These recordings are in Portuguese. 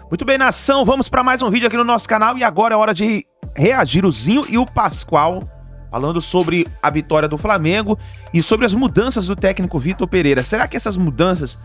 Muito bem, nação, vamos para mais um vídeo aqui no nosso canal e agora é hora de reagir o Zinho e o Pascoal falando sobre a vitória do Flamengo e sobre as mudanças do técnico Vitor Pereira. Será que essas mudanças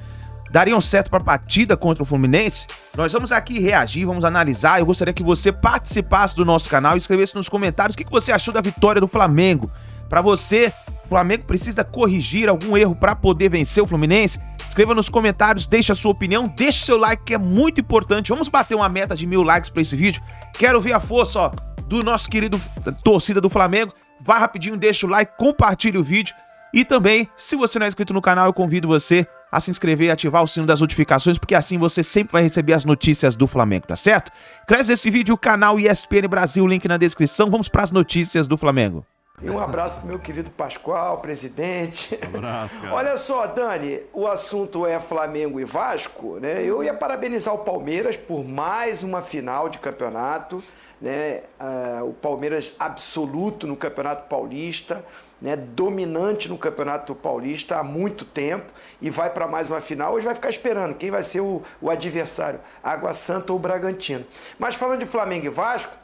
dariam certo para a partida contra o Fluminense? Nós vamos aqui reagir, vamos analisar. Eu gostaria que você participasse do nosso canal e escrevesse nos comentários o que você achou da vitória do Flamengo. Para você, o Flamengo precisa corrigir algum erro para poder vencer o Fluminense? Escreva nos comentários, deixa a sua opinião, deixa o seu like que é muito importante. Vamos bater uma meta de 1000 likes para esse vídeo. Quero ver a força, ó, do nosso querido torcida do Flamengo. Vá rapidinho, deixa o like, compartilhe o vídeo. E também, se você não é inscrito no canal, eu convido você a se inscrever e ativar o sino das notificações, porque assim você sempre vai receber as notícias do Flamengo, tá certo? Cresce esse vídeo, o canal ESPN Brasil, link na descrição. Vamos para as notícias do Flamengo. E um abraço pro meu querido Pascoal, presidente. Um abraço, cara. Olha só, Dani, o assunto é Flamengo e Vasco, né? Eu ia parabenizar o Palmeiras por mais uma final de campeonato, né? O Palmeiras absoluto no Campeonato Paulista, né? Dominante no Campeonato Paulista há muito tempo e vai para mais uma final. Hoje vai ficar esperando quem vai ser o adversário, Água Santa ou Bragantino. Mas falando de Flamengo e Vasco,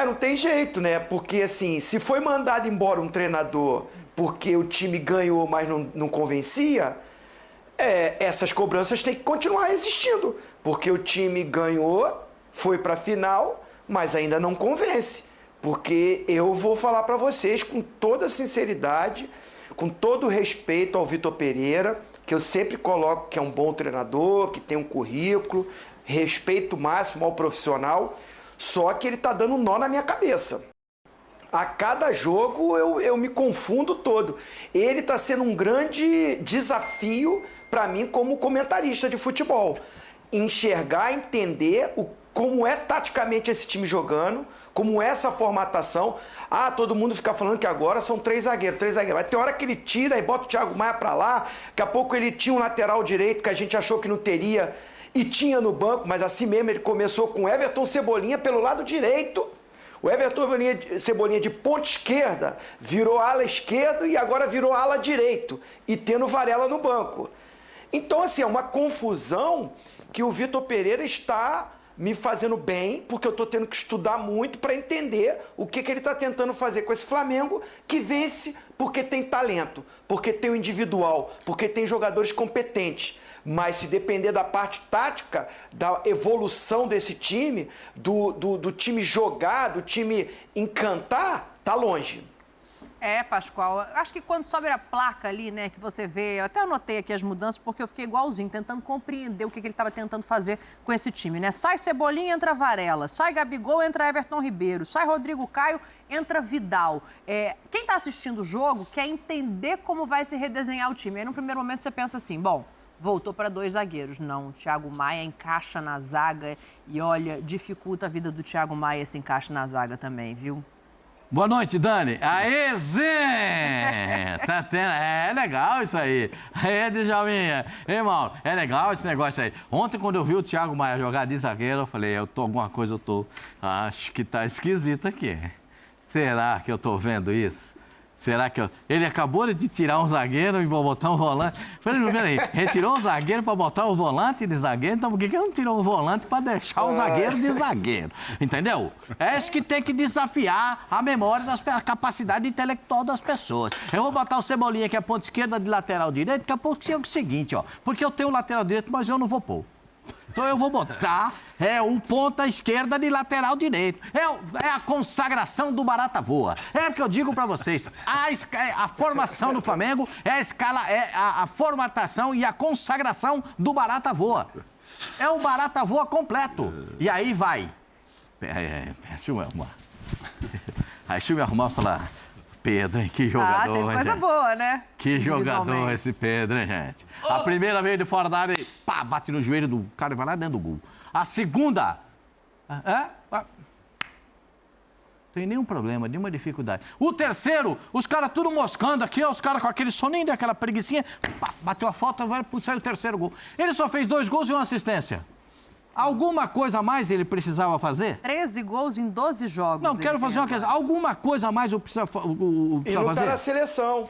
não tem jeito, né? Porque, assim, se foi mandado embora um treinador porque o time ganhou, mas não convencia, essas cobranças têm que continuar existindo. Porque o time ganhou, foi para a final, mas ainda não convence. Porque eu vou falar para vocês com toda sinceridade, com todo respeito ao Vitor Pereira, que eu sempre coloco que é um bom treinador, que tem um currículo, respeito máximo ao profissional. Só que ele tá dando um nó na minha cabeça. A cada jogo eu me confundo todo. Ele tá sendo um grande desafio para mim como comentarista de futebol. Enxergar, entender como é taticamente esse time jogando, como é essa formatação. Todo mundo fica falando que agora são três zagueiros. Mas tem hora que ele tira e bota o Thiago Maia para lá. Daqui a pouco ele tinha um lateral direito que a gente achou que não teria e tinha no banco, mas assim mesmo ele começou com Everton Cebolinha pelo lado direito. O Everton Cebolinha de ponta esquerda virou ala esquerdo e agora virou ala direito. E tendo Varela no banco. Então, assim, é uma confusão que o Vitor Pereira está me fazendo bem, porque eu estou tendo que estudar muito para entender o que ele está tentando fazer com esse Flamengo, que vence porque tem talento, porque tem o individual, porque tem jogadores competentes. Mas se depender da parte tática, da evolução desse time, do time jogar, do time encantar, tá longe. Pascoal, acho que quando sobe a placa ali, né, que você vê, eu até anotei aqui as mudanças porque eu fiquei igualzinho, tentando compreender o que ele estava tentando fazer com esse time, né? Sai Cebolinha, entra Varela, sai Gabigol, entra Everton Ribeiro, sai Rodrigo Caio, entra Vidal. Quem está assistindo o jogo quer entender como vai se redesenhar o time. Aí no primeiro momento você pensa assim, bom, voltou para 2 zagueiros. Não, o Thiago Maia encaixa na zaga e, olha, dificulta a vida do Thiago Maia esse encaixe na zaga também, viu? Boa noite, Dani. Aê, Zé! Tá tendo... É legal isso aí. Aê, Djalminha. Ei, Mauro, é legal esse negócio aí. Ontem, quando eu vi o Thiago Maia jogar de zagueiro, eu falei, alguma coisa acho que tá esquisito aqui. Será que eu tô vendo isso? Será que ele acabou de tirar um zagueiro e botar um volante? Peraí, retirou um zagueiro para botar o volante de zagueiro, então por que ele não tirou o volante para deixar o zagueiro de zagueiro? Entendeu? É isso que tem que desafiar a memória, a capacidade intelectual das pessoas. Eu vou botar o Cebolinha, que é a ponta esquerda, de lateral direito, daqui a pouco é o seguinte, ó, porque eu tenho o lateral direito, mas eu não vou pôr. Então eu vou botar um ponta esquerda de lateral direito. É a consagração do barata voa. É o que eu digo pra vocês. A formação do Flamengo é a escala, a formatação e a consagração do barata voa. É o barata voa completo. E aí vai. Deixa eu arrumar. Deixa eu me arrumar e falar. Pedro, hein? Que jogador, tem coisa gente. Boa, né? Que jogador esse Pedro, hein, gente? A primeira vez de fora da área, pá, bate no joelho do cara e vai lá dentro do gol. A segunda, tem nenhum problema, nenhuma dificuldade. O terceiro, os caras tudo moscando aqui, ó, os caras com aquele soninho, daquela preguicinha, pá, bateu a falta, saiu o terceiro gol. Ele só fez 2 gols e 1 assistência. Alguma coisa a mais ele precisava fazer? 13 gols em 12 jogos. Não, quero fazer uma questão. Alguma coisa a mais eu preciso fazer? E não tá na seleção.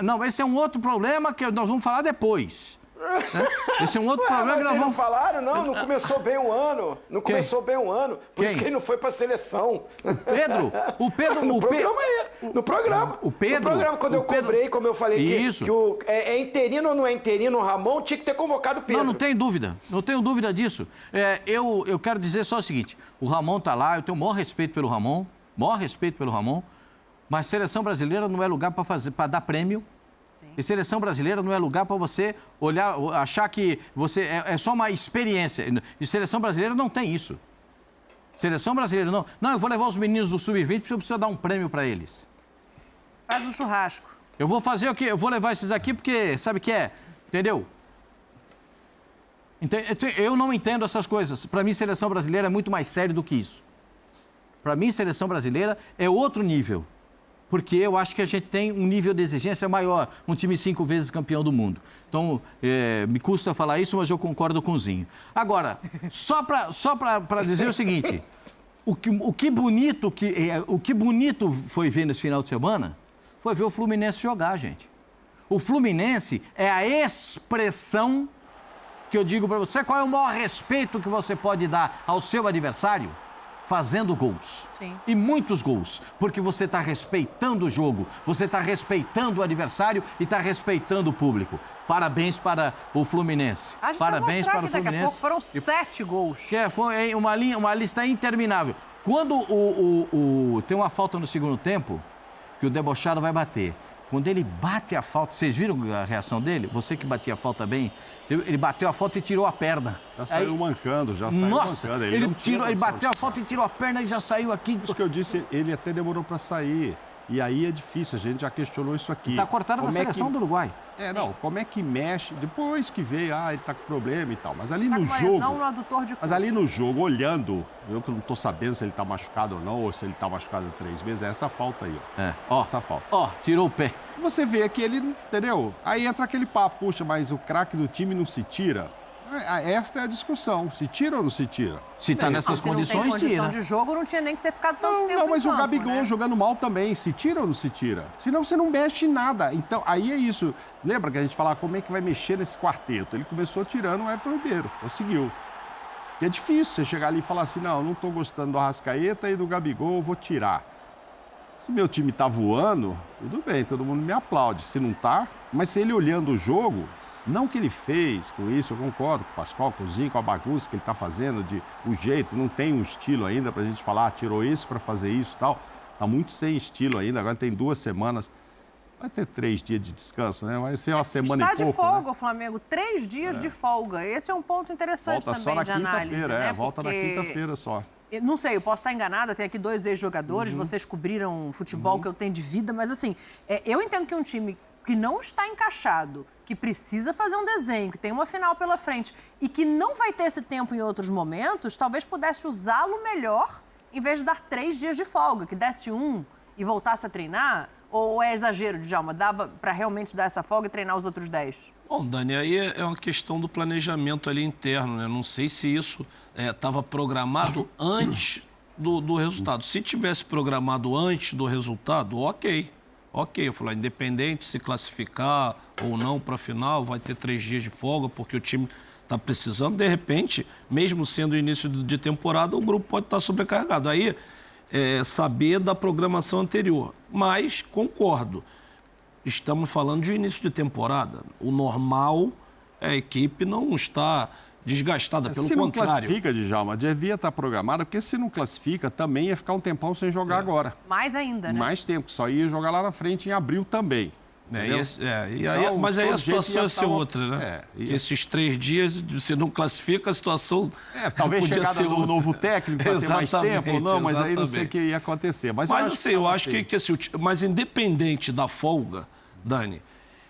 Não, esse é um outro problema que nós vamos falar depois. Esse é um outro problema que nós Vocês não vamos... falaram, não começou bem um ano. Não começou bem um ano. Por isso que ele não foi pra seleção. Pedro, o Pedro... No programa. O Pedro... No programa, quando eu cobrei, como eu falei, Isso. que é interino ou não é interino, o Ramon tinha que ter convocado o Pedro. Não tem dúvida. Não tenho dúvida disso. Eu quero dizer só o seguinte. O Ramon tá lá, eu tenho o maior respeito pelo Ramon. Mas seleção brasileira não é lugar para dar prêmio. Sim. E seleção brasileira não é lugar para você olhar, achar que você é só uma experiência. E seleção brasileira não tem isso. Seleção brasileira não. Não, eu vou levar os meninos do Sub-20 porque eu preciso dar um prêmio para eles. Faz um churrasco. Eu vou fazer o quê? Eu vou levar esses aqui porque sabe o que é? Entendeu? Eu não entendo essas coisas. Para mim, seleção brasileira é muito mais sério do que isso. Para mim, seleção brasileira é outro nível. Porque eu acho que a gente tem um nível de exigência maior, um time 5 vezes campeão do mundo. Então, me custa falar isso, mas eu concordo com o Zinho. Agora, só para dizer o seguinte, o que bonito foi ver nesse final de semana foi ver o Fluminense jogar, gente. O Fluminense é a expressão que eu digo para você, qual é o maior respeito que você pode dar ao seu adversário? Fazendo gols. Sim. E muitos gols. Porque você está respeitando o jogo, você está respeitando o adversário e está respeitando o público. Parabéns para o Fluminense. Parabéns para o Fluminense. Daqui a pouco foram 7 gols. Foi uma lista interminável. Quando tem uma falta no segundo tempo, que o debochado vai bater. Quando ele bate a falta, vocês viram a reação dele? Você que batia a falta bem, ele bateu a falta e tirou a perna. Já saiu mancando, mancando. Ele bateu a falta e tirou a perna e já saiu aqui. Isso que eu disse, ele até demorou para sair. E aí é difícil, a gente já questionou isso aqui. Está cortado na seleção do Uruguai. Como é que mexe? Depois que veio, ele tá com problema e tal. Mas ali no jogo. Lesão no adutor de mas ali no jogo, olhando, eu que não tô sabendo se ele tá machucado ou não, ou se ele tá machucado há 3 meses, é essa falta aí, ó. Essa falta. Tirou o pé. Você vê que ele, entendeu? Aí entra aquele papo, puxa, mas o craque do time não se tira. Esta é a discussão, se tira ou não se tira? Se está nessas condições, se não tem condição de jogo, não tinha nem que ter ficado tanto tempo Não, mas em campo, o Gabigol jogando mal também, se tira ou não se tira? Senão você não mexe em nada. Então, aí é isso. Lembra que a gente falava como é que vai mexer nesse quarteto? Ele começou tirando o Everton Ribeiro, conseguiu. E é difícil você chegar ali e falar assim, não estou gostando do Arrascaeta e do Gabigol, eu vou tirar. Se meu time tá voando, tudo bem, todo mundo me aplaude. Se não tá, mas se ele olhando o jogo... Não que ele fez com isso, eu concordo com o Pascoal, com o Zinho, com a bagunça que ele está fazendo, o jeito, não tem um estilo ainda para a gente falar, tirou isso para fazer isso e tal. Está muito sem estilo ainda, agora tem 2 semanas. Vai ter 3 dias de descanso, né? Vai ser uma semana e pouco. Está de folga, o Flamengo, 3 dias de folga. Esse é um ponto interessante também de análise, né? Volta na quinta-feira só. Não sei, eu posso estar enganada, tem aqui 2 ex-jogadores, vocês cobriram o futebol que eu tenho de vida, mas assim, eu entendo que um time que não está encaixado, que precisa fazer um desenho, que tem uma final pela frente e que não vai ter esse tempo em outros momentos, talvez pudesse usá-lo melhor em vez de dar 3 dias de folga, que desse 1 e voltasse a treinar? Ou é exagero, Djalma? Dava para realmente dar essa folga e treinar os outros 10? Bom, Dani, aí é uma questão do planejamento ali interno, né? Não sei se isso estava programado antes do resultado. Se tivesse programado antes do resultado, ok, eu falei, independente se classificar ou não para a final, vai ter 3 dias de folga, porque o time está precisando. De repente, mesmo sendo início de temporada, o grupo pode estar sobrecarregado. Aí, saber da programação anterior. Mas, concordo, estamos falando de início de temporada. O normal é a equipe não estar desgastada, pelo contrário. Se não classifica, Djalma, devia estar programada, porque se não classifica, também ia ficar um tempão sem jogar agora. Mais ainda, né? Mais tempo, só ia jogar lá na frente em abril também. Mas aí a situação ia ser outra, né? Esses 3 dias, se não classifica, a situação talvez podia chegada ser do novo técnico para ter mais tempo, não, mas aí não sei o que ia acontecer. Mas eu acho que mas independente da folga, Dani,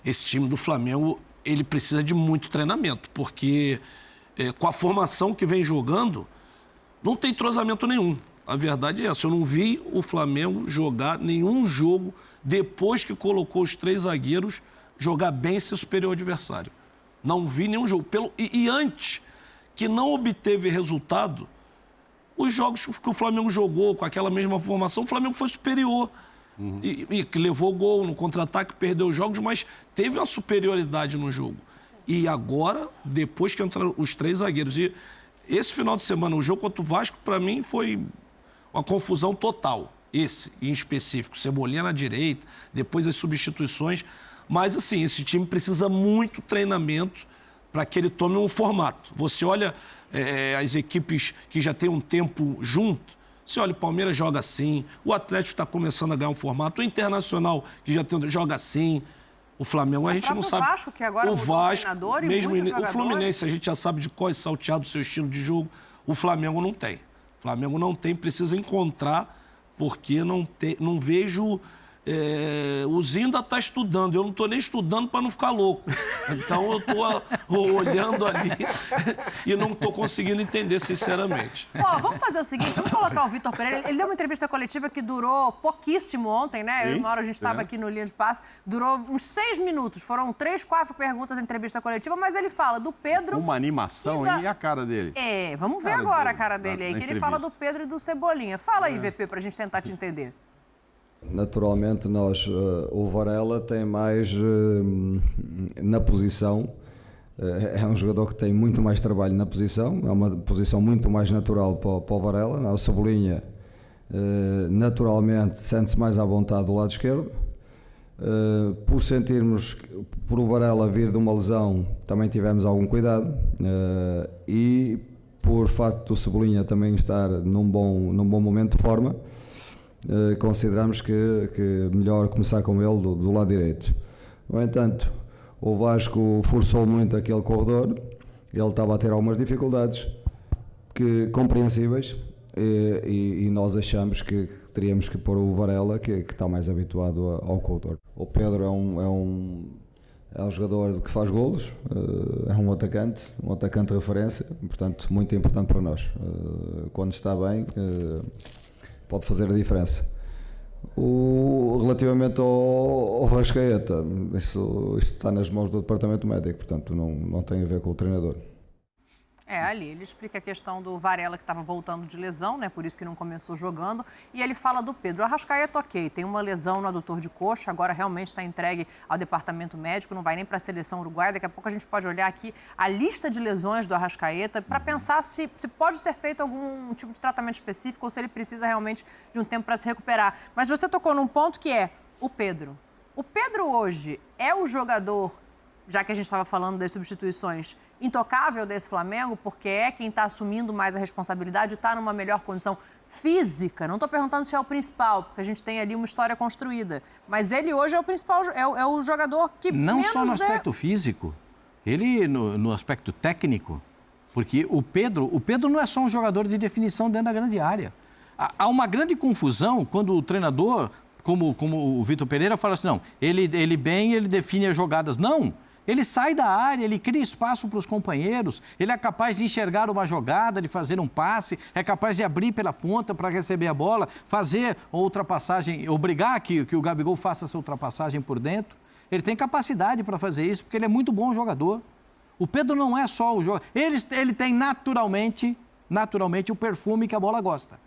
esse time do Flamengo, ele precisa de muito treinamento, porque com a formação que vem jogando, não tem entrosamento nenhum. A verdade é essa, eu não vi o Flamengo jogar nenhum jogo depois que colocou os 3 zagueiros jogar bem e ser superior ao adversário. Não vi nenhum jogo. E antes, que não obteve resultado, os jogos que o Flamengo jogou com aquela mesma formação, o Flamengo foi superior. E levou gol no contra-ataque, perdeu os jogos, mas teve uma superioridade no jogo. E agora, depois que entraram os 3 zagueiros. E esse final de semana, o jogo contra o Vasco, para mim, foi uma confusão total. Esse, em específico. Cebolinha na direita, depois as substituições. Mas, assim, esse time precisa muito treinamento para que ele tome um formato. Você olha as equipes que já têm um tempo junto, você olha, o Palmeiras joga assim, o Atlético está começando a ganhar um formato, o Internacional, que já joga assim, o Flamengo a gente não sabe. O Vasco, que agora mudou o treinador, mesmo e o Fluminense, a gente já sabe de qual é salteado o seu estilo de jogo, o Flamengo não tem. O Flamengo não tem, precisa encontrar, porque não vejo... o Zinho ainda está estudando, eu não estou nem estudando para não ficar louco. Então eu estou olhando ali e não estou conseguindo entender, sinceramente. Vamos fazer o seguinte, vamos colocar o Vitor Pereira. Ele deu uma entrevista coletiva que durou pouquíssimo ontem, né? Eu e o Mauro, a gente estava aqui no Linha de Passe, durou uns 6 minutos. Foram 3, 4 perguntas na entrevista coletiva, mas ele fala do Pedro... Uma animação, e a cara dele? Vamos ver agora a cara dele aí, que ele fala do Pedro e do Cebolinha. Fala aí, VP, para a gente tentar te entender. Naturalmente, o Varela tem mais na posição, é um jogador que tem muito mais trabalho na posição, é uma posição muito mais natural para o Varela. O Cebolinha, naturalmente, sente-se mais à vontade do lado esquerdo. Por sentirmos, por o Varela vir de uma lesão, também tivemos algum cuidado, e por facto do Cebolinha também estar num bom momento de forma, consideramos que melhor começar com ele do lado direito. No entanto, o Vasco forçou muito aquele corredor, ele estava a ter algumas dificuldades compreensíveis, e nós achamos que teríamos que pôr o Varela, que está mais habituado ao corredor. O Pedro é um jogador que faz golos, é um atacante de referência, portanto muito importante para nós. Quando está bem, pode fazer a diferença. Relativamente ao Arrascaeta, isto está nas mãos do departamento médico, portanto não tem a ver com o treinador. Ali ele explica a questão do Varela, que estava voltando de lesão, né? Por isso que não começou jogando. E ele fala do Pedro. O Arrascaeta, ok, tem uma lesão no adutor de coxa, agora realmente está entregue ao departamento médico, não vai nem para a seleção uruguaia. Daqui a pouco a gente pode olhar aqui a lista de lesões do Arrascaeta para pensar se pode ser feito algum tipo de tratamento específico ou se ele precisa realmente de um tempo para se recuperar. Mas você tocou num ponto que é o Pedro. O Pedro hoje é o jogador, já que a gente estava falando das substituições, intocável desse Flamengo, porque é quem está assumindo mais a responsabilidade e está numa melhor condição física. Não estou perguntando se é o principal, porque a gente tem ali uma história construída. Mas ele hoje é o principal, é o jogador que não menos só no aspecto físico, ele no aspecto técnico, porque o Pedro não é só um jogador de definição dentro da grande área. Há uma grande confusão quando o treinador, como o Vitor Pereira, fala assim, não, ele define as jogadas. Não! Ele sai da área, ele cria espaço para os companheiros, ele é capaz de enxergar uma jogada, de fazer um passe, é capaz de abrir pela ponta para receber a bola, fazer ultrapassagem, obrigar que o Gabigol faça essa ultrapassagem por dentro. Ele tem capacidade para fazer isso, porque ele é muito bom jogador. O Pedro não é só o jogador, ele tem naturalmente o perfume que a bola gosta.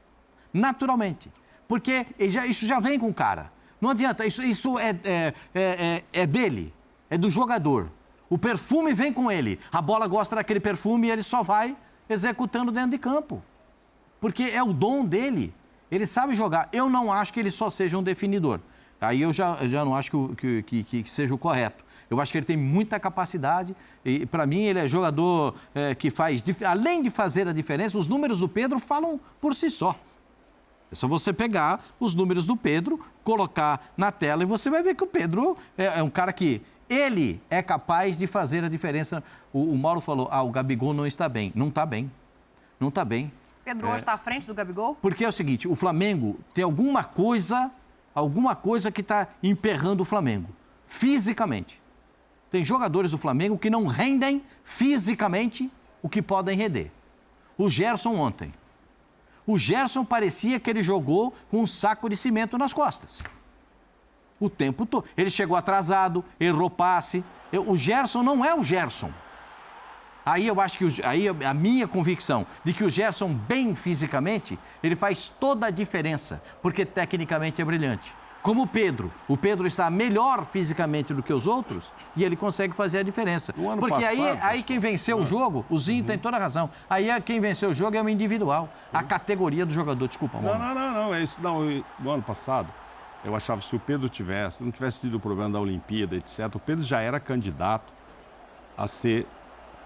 Naturalmente. Porque isso já vem com o cara. Não adianta, isso é dele. É do jogador. O perfume vem com ele. A bola gosta daquele perfume e ele só vai executando dentro de campo. Porque é o dom dele. Ele sabe jogar. Eu não acho que ele só seja um definidor. Aí eu já não acho que seja o correto. Eu acho que ele tem muita capacidade. E, para mim, ele é jogador que faz... Além de fazer a diferença, os números do Pedro falam por si só. É só você pegar os números do Pedro, colocar na tela e você vai ver que o Pedro é um cara que... Ele é capaz de fazer a diferença. O Mauro falou, o Gabigol não está bem. Não está bem. Não está bem. Pedro hoje está à frente do Gabigol? Porque é o seguinte, o Flamengo tem alguma coisa que está emperrando o Flamengo, fisicamente. Tem jogadores do Flamengo que não rendem fisicamente o que podem render. O Gerson ontem. O Gerson parecia que ele jogou com um saco de cimento nas costas. O tempo todo. Ele chegou atrasado, errou passe. O Gerson não é o Gerson. Aí eu acho que a minha convicção de que o Gerson, bem fisicamente, ele faz toda a diferença, porque tecnicamente é brilhante. Como o Pedro. O Pedro está melhor fisicamente do que os outros e ele consegue fazer a diferença. No ano Porque passado, aí quem venceu o jogo, o Zinho tem toda a razão, aí quem venceu o jogo é o individual, a categoria do jogador. Desculpa, mano. Não. No ano passado, eu achava que se o Pedro não tivesse tido o problema da Olimpíada, etc., o Pedro já era candidato a ser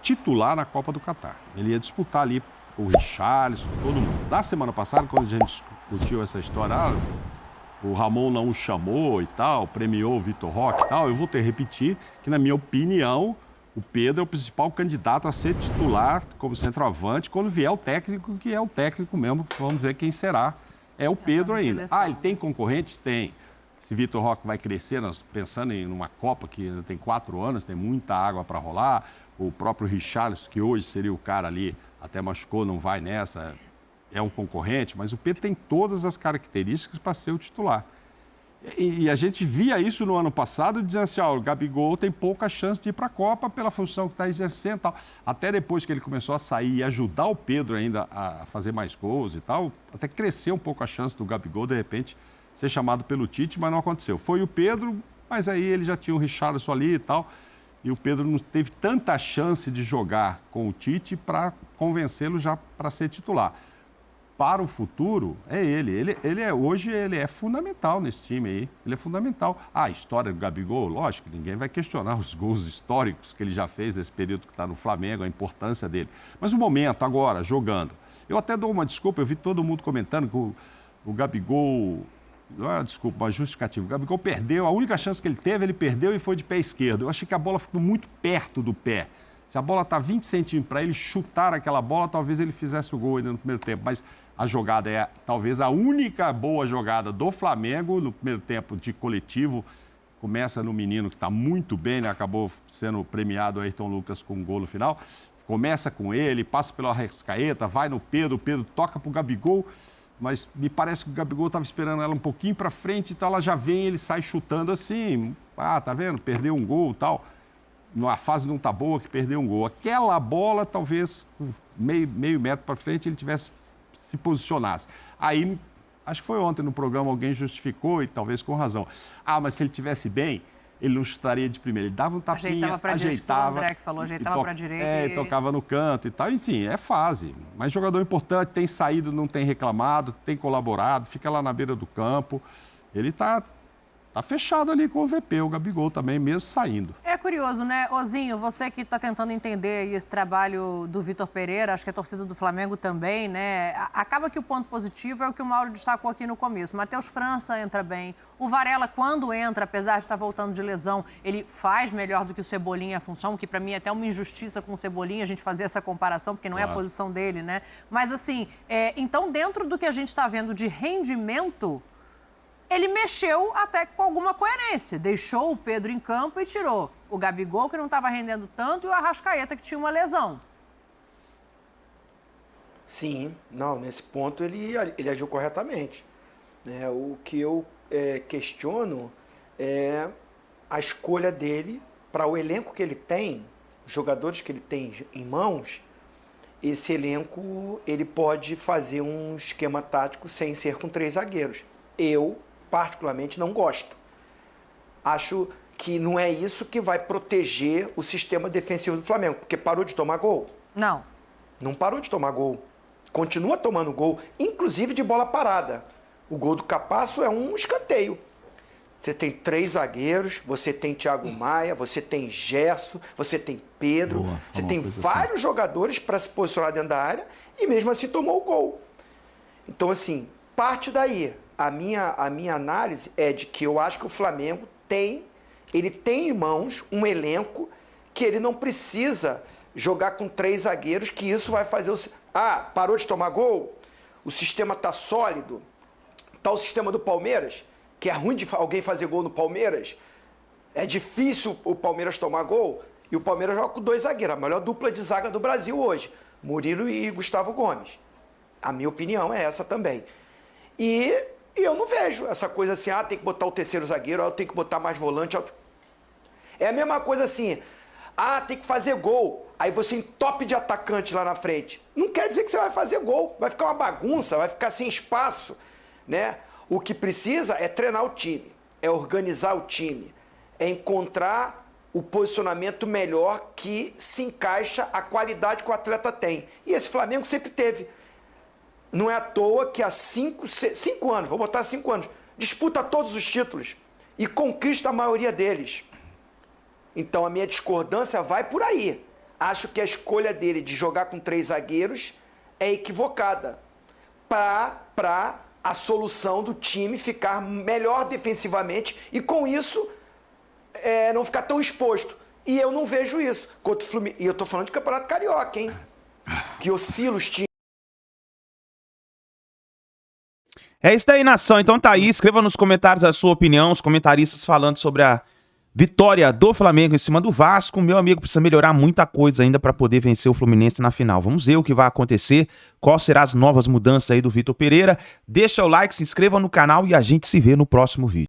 titular na Copa do Catar. Ele ia disputar ali o Richarlison, todo mundo. Da semana passada, quando a gente discutiu essa história, o Ramon não o chamou e tal, premiou o Vitor Roque e tal, eu vou ter que repetir que, na minha opinião, o Pedro é o principal candidato a ser titular como centroavante quando vier o técnico, que é o técnico mesmo, vamos ver quem será. É o Pedro ainda. Ele tem concorrentes? Tem. Se Vitor Roque vai crescer, nós pensando em uma Copa que ainda tem 4 anos, tem muita água para rolar. O próprio Richarlison, que hoje seria o cara ali, até machucou, não vai nessa, é um concorrente, mas o Pedro tem todas as características para ser o titular. E a gente via isso no ano passado, dizendo assim, o Gabigol tem pouca chance de ir para a Copa pela função que está exercendo e tal. Até depois que ele começou a sair e ajudar o Pedro ainda a fazer mais gols e tal, até cresceu um pouco a chance do Gabigol, de repente, ser chamado pelo Tite, mas não aconteceu. Foi o Pedro, mas aí ele já tinha o Richarlison ali e tal, e o Pedro não teve tanta chance de jogar com o Tite para convencê-lo já para ser titular. Para o futuro, é ele. Hoje ele é fundamental nesse time aí. Ele é fundamental. A história do Gabigol, lógico, ninguém vai questionar os gols históricos que ele já fez nesse período que está no Flamengo, a importância dele. Mas o momento, agora, jogando. Eu até dou uma desculpa, eu vi todo mundo comentando que o Gabigol... Não é uma desculpa, uma justificativa. O Gabigol perdeu, a única chance que ele teve, ele perdeu e foi de pé esquerdo. Eu achei que a bola ficou muito perto do pé. Se a bola está 20 centímetros para ele chutar aquela bola, talvez ele fizesse o gol ainda no primeiro tempo. Mas a jogada é talvez a única boa jogada do Flamengo no primeiro tempo de coletivo. Começa no menino que está muito bem, né? Acabou sendo premiado o Ayrton Lucas com um gol no final. Começa com ele, passa pelo Arrascaeta, vai no Pedro, o Pedro toca para o Gabigol, mas me parece que o Gabigol estava esperando ela um pouquinho para frente e tal, ela já vem, ele sai chutando assim, tá vendo? Perdeu um gol e tal. A fase não está boa, que perdeu um gol. Aquela bola, talvez, meio metro para frente, ele se posicionasse. Aí, acho que foi ontem no programa, alguém justificou, e talvez com razão. Mas se ele estivesse bem, ele não chutaria de primeira. Ele dava um tapinha, ajeitava para direita, o André que falou, ajeitava para direita. E tocava no canto e tal. E sim, é fase. Mas jogador importante, tem saído, não tem reclamado, tem colaborado, fica lá na beira do campo. Ele está fechado ali com o VP, o Gabigol também, mesmo saindo. É curioso, né? Ozinho, você que está tentando entender esse trabalho do Vitor Pereira, acho que a torcida do Flamengo também, né? Acaba que o ponto positivo é o que o Mauro destacou aqui no começo. Matheus França entra bem. O Varela, quando entra, apesar de estar voltando de lesão, ele faz melhor do que o Cebolinha a função, que para mim é até uma injustiça com o Cebolinha a gente fazer essa comparação, porque não é a posição dele, né? Mas assim, então dentro do que a gente está vendo de rendimento, ele mexeu até com alguma coerência. Deixou o Pedro em campo e tirou o Gabigol, que não estava rendendo tanto, e o Arrascaeta, que tinha uma lesão. Sim, não, nesse ponto ele agiu corretamente. Né? O que eu questiono é a escolha dele para o elenco que ele tem, os jogadores que ele tem em mãos. Esse elenco, ele pode fazer um esquema tático sem ser com 3 zagueiros. Eu, particularmente, não gosto. Acho que não é isso que vai proteger o sistema defensivo do Flamengo, porque parou de tomar gol? Não. Não parou de tomar gol. Continua tomando gol, inclusive de bola parada. O gol do Capasso é um escanteio. Você tem 3 zagueiros, você tem Thiago Maia, você tem Gerson, você tem Pedro, você tem vários jogadores para se posicionar dentro da área e mesmo assim tomou o gol. Então, assim, parte daí. A minha análise é de que eu acho que o Flamengo tem em mãos um elenco que ele não precisa jogar com 3 zagueiros, que isso vai fazer parou de tomar gol? O sistema está sólido? Está o sistema do Palmeiras, que é ruim de alguém fazer gol no Palmeiras? É difícil o Palmeiras tomar gol? E o Palmeiras joga com 2 zagueiros, a melhor dupla de zaga do Brasil hoje, Murilo e Gustavo Gomes. A minha opinião é essa também. E eu não vejo essa coisa assim, tem que botar o 3º zagueiro, eu tenho que botar mais volante. É a mesma coisa assim, tem que fazer gol, aí você entope de atacante lá na frente. Não quer dizer que você vai fazer gol, vai ficar uma bagunça, vai ficar sem espaço, né? O que precisa é treinar o time, é organizar o time, é encontrar o posicionamento melhor que se encaixa a qualidade que o atleta tem. E esse Flamengo sempre teve. Não é à toa que há 5 anos, vou botar 5 anos, disputa todos os títulos e conquista a maioria deles. Então a minha discordância vai por aí. Acho que a escolha dele de jogar com 3 zagueiros é equivocada para a solução do time ficar melhor defensivamente e com isso não ficar tão exposto. E eu não vejo isso. E eu tô falando de Campeonato Carioca, hein? Que oscila os times. É isso daí, nação. Então tá aí, escreva nos comentários a sua opinião, os comentaristas falando sobre a vitória do Flamengo em cima do Vasco. Meu amigo, precisa melhorar muita coisa ainda para poder vencer o Fluminense na final. Vamos ver o que vai acontecer, quais serão as novas mudanças aí do Vitor Pereira. Deixa o like, se inscreva no canal e a gente se vê no próximo vídeo.